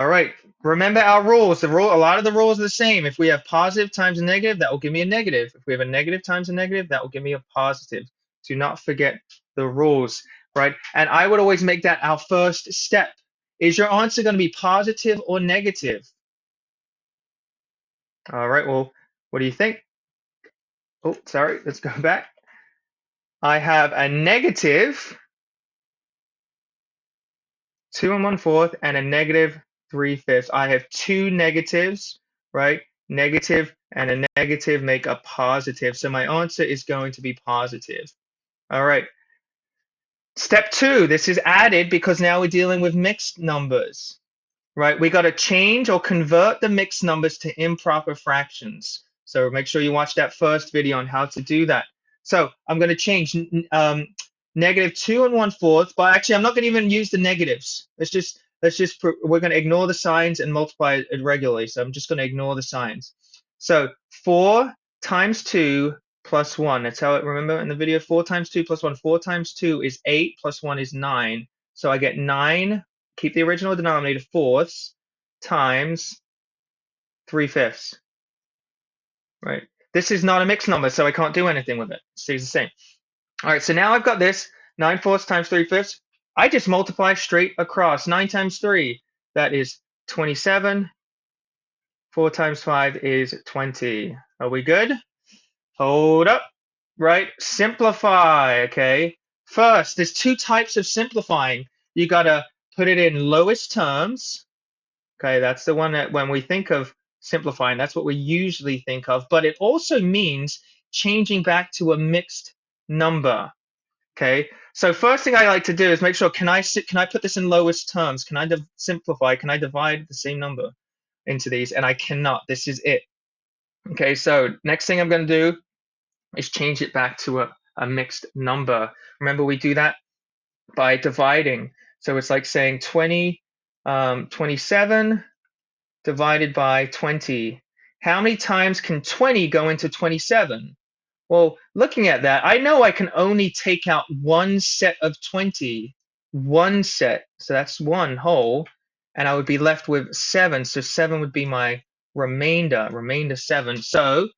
All right. Remember our rules. A lot of the rules are the same. If we have positive times a negative, that will give me a negative. If we have a negative times a negative, that will give me a positive. Do not forget the rules, right? And I would always make that our first step. Is your answer going to be positive or negative? All right. Well, what do you think? Oh, sorry. Let's go back. I have a negative 2 1/4 and a negative 3/5. I have two negatives, right? Negative and a negative make a positive. So my answer is going to be positive. All right. Step two, this is added because now we're dealing with mixed numbers, right? We got to change or convert the mixed numbers to improper fractions. So make sure you watch that first video on how to do that. So I'm going to change negative 2 1/4, but actually I'm not going to even use the negatives. We're going to ignore the signs and multiply it regularly. So I'm just going to ignore the signs. So 4 times 2 plus 1. That's how it, remember in the video, 4 times 2 plus 1. 4 times 2 is 8 plus 1 is 9. So I get 9, keep the original denominator, fourths times 3/5, right? This is not a mixed number, so I can't do anything with it. It stays the same. All right, so now I've got this 9/4 times 3/5. I just multiply straight across. 9 times 3, that is 27. 4 times 5 is 20. Are we good? Hold up, right? Simplify, okay? First, there's two types of simplifying. You got to put it in lowest terms. Okay, that's the one that when we think of simplifying, that's what we usually think of. But it also means changing back to a mixed number. Okay, so first thing I like to do is make sure, can I put this in lowest terms? Can I simplify? Can I divide the same number into these? And I cannot. This is it. Okay, so next thing I'm going to do is change it back to a mixed number. Remember, we do that by dividing. So it's like saying 27 divided by 20. How many times can 20 go into 27? Well, looking at that, I know I can only take out one set of 20, one set, so that's one whole, and I would be left with 7, so 7 would be my remainder 7. So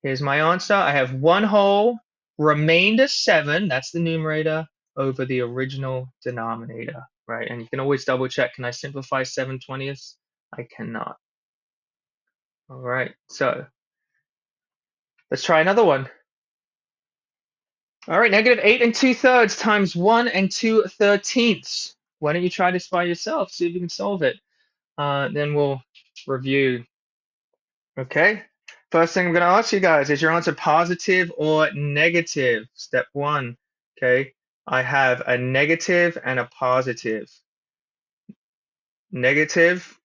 here's my answer. I have one whole, remainder 7, that's the numerator, over the original denominator, right? And you can always double check, can I simplify 7/20ths? I cannot. All right, so let's try another one. All right, negative 8 2/3 times 1 2/13. Why don't you try this by yourself? See if you can solve it. Then we'll review. Okay. First thing I'm going to ask you guys, is your answer positive or negative? Step one. Okay. I have a negative and a positive. Negative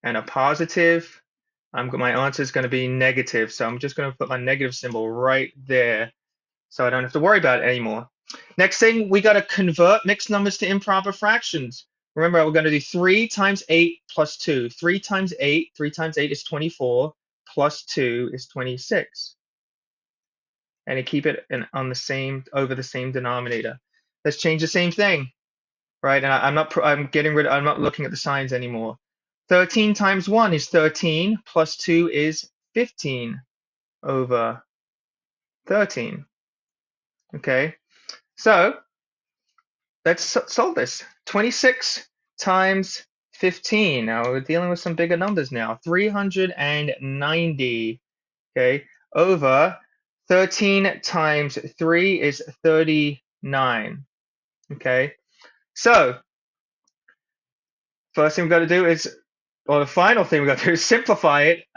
and a positive. My answer is going to be negative. So I'm just going to put my negative symbol right there, so I don't have to worry about it anymore. Next thing, we got to convert mixed numbers to improper fractions. Remember, we're going to do 3 times 8 plus 2. 3 times 8 is 24, plus 2 is 26. And you keep it over the same denominator. Let's change the same thing, right? And I'm not looking at the signs anymore. 13 times 1 is 13, plus 2 is 15 over 13. Okay, so let's solve this. 26 times 15. Now we're dealing with some bigger numbers now. 390, okay, over 13 times 3 is 39. Okay, so first thing we've got to do is, or the final thing we've got to do is simplify it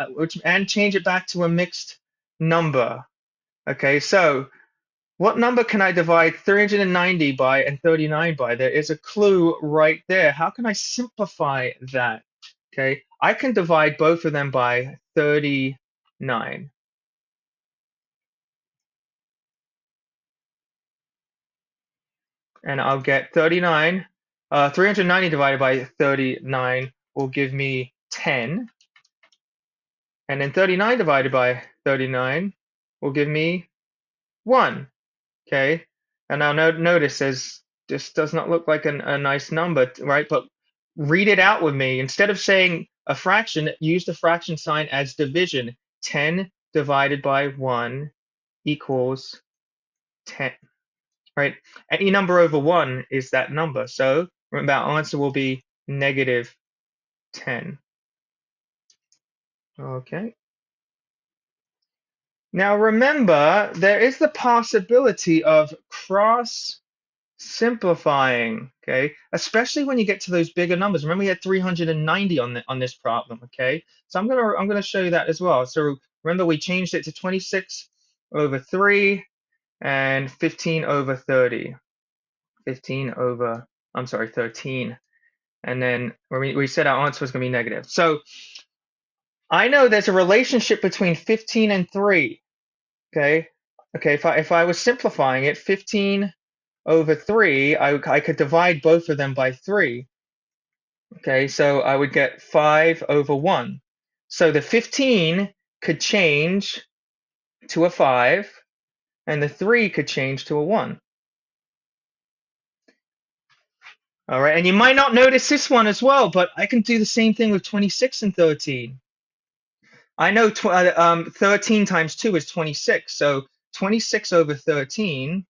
and change it back to a mixed number. Okay, so what number can I divide 390 by and 39 by? There is a clue right there. How can I simplify that? Okay, I can divide both of them by 39. And I'll get 39. 390 divided by 39 will give me 10. And then 39 divided by 39 will give me 1. Okay, and now notice this does not look like a nice number, right? But read it out with me. Instead of saying a fraction, use the fraction sign as division. 10 divided by 1 equals 10, right? Any number over 1 is that number. So remember, our answer will be negative 10. Okay. Now remember, there is the possibility of cross simplifying, okay? Especially when you get to those bigger numbers. Remember, we had 390 on this problem, okay? So I'm gonna show you that as well. So remember, we changed it to 26 over 3 and 15 over 30. 15 over, I'm sorry, 13. And then we said our answer was gonna be negative. So I know there's a relationship between 15 and 3. Okay. Okay. If I was simplifying it, 15 over 3, I could divide both of them by 3. Okay. So I would get 5 over 1. So the 15 could change to a 5, and the 3 could change to a 1. All right. And you might not notice this one as well, but I can do the same thing with 26 and 13. I know 13 times 2 is 26. So 26 over 13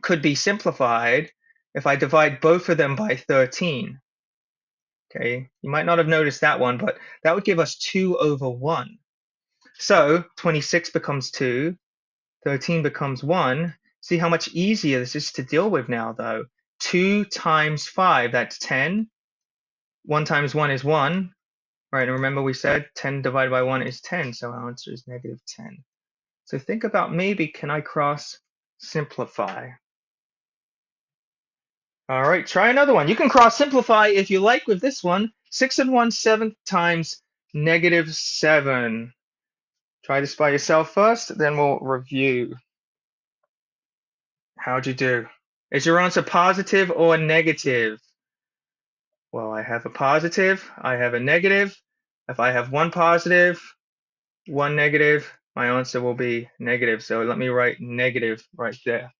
could be simplified if I divide both of them by 13. Okay, you might not have noticed that one, but that would give us 2 over 1. So 26 becomes 2, 13 becomes 1. See how much easier this is to deal with now, though. 2 times 5, that's 10. 1 times 1 is 1. Right, and remember we said 10 divided by 1 is 10, so our answer is negative 10. So think about, maybe can I cross simplify? All right, try another one. You can cross simplify if you like with this one. 6 and 1/7 times negative 7. Try this by yourself first, then we'll review. How'd you do? Is your answer positive or negative? Well, I have a positive, I have a negative. If I have one positive, one negative, my answer will be negative. So let me write negative right there.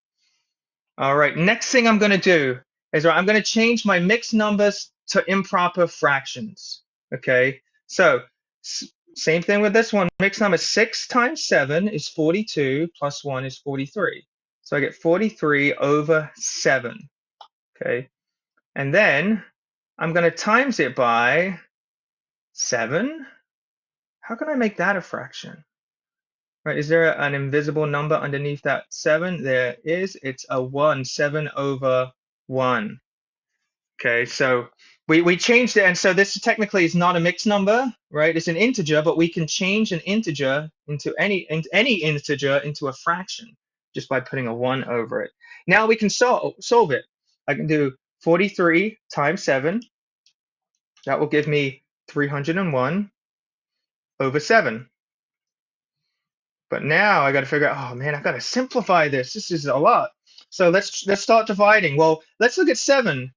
All right, next thing I'm going to do is I'm going to change my mixed numbers to improper fractions. Okay, so same thing with this one. Mixed number 6 times 7 is 42, plus 1 is 43. So I get 43 over 7. Okay, and then I'm going to times it by 7. How can I make that a fraction? Right, is there an invisible number underneath that 7? There is. It's a 1, 7 over 1. Okay, so we changed it, and so this technically is not a mixed number, right? It's an integer, but we can change an integer into any integer into a fraction just by putting a 1 over it. Now we can solve it. I can do 43 times 7. That will give me 301 over 7. But now I got to figure out, oh man, I got to simplify this. This is a lot. So let's start dividing. Well, let's look at 7.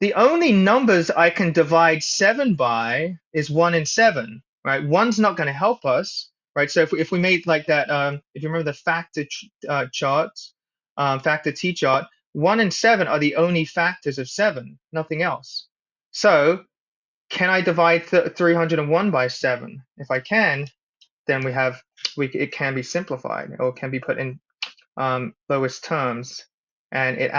The only numbers I can divide 7 by is 1 and 7, right? 1's not going to help us, right? So if we made like that, if you remember the factor charts, factor T chart, 1 and 7 are the only factors of 7, nothing else. So can I divide 301 by 7? If I can, then it can be simplified, or can be put in lowest terms. And it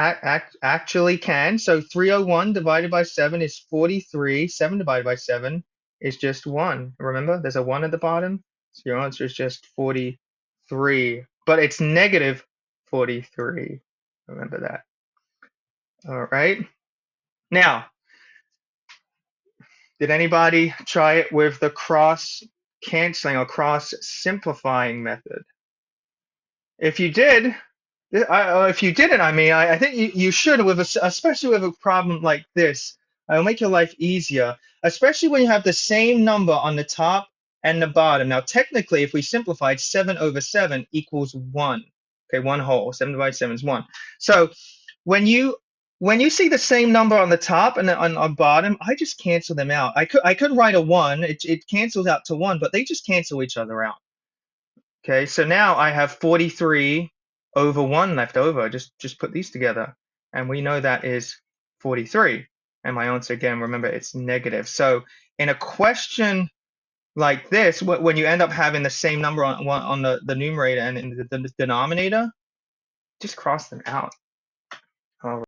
actually can. So 301 divided by 7 is 43. 7 divided by 7 is just 1. Remember, there's a 1 at the bottom. So your answer is just 43. But it's negative 43. Remember that. All right. Now, did anybody try it with the cross canceling or cross simplifying method? If you did, if you didn't, I think you should, especially with a problem like this. It'll make your life easier, especially when you have the same number on the top and the bottom. Now, technically, if we simplified, 7 over 7 equals 1. Okay, 1 whole. 7 divided 7 is 1. So when you see the same number on the top and on bottom, I just cancel them out. I could write a 1. It cancels out to 1, but they just cancel each other out. Okay, so now I have 43 over 1 left over. Just put these together, and we know that is 43. And my answer, again, remember, it's negative. So in a question like this, when you end up having the same number on the numerator and in the denominator, just cross them out. All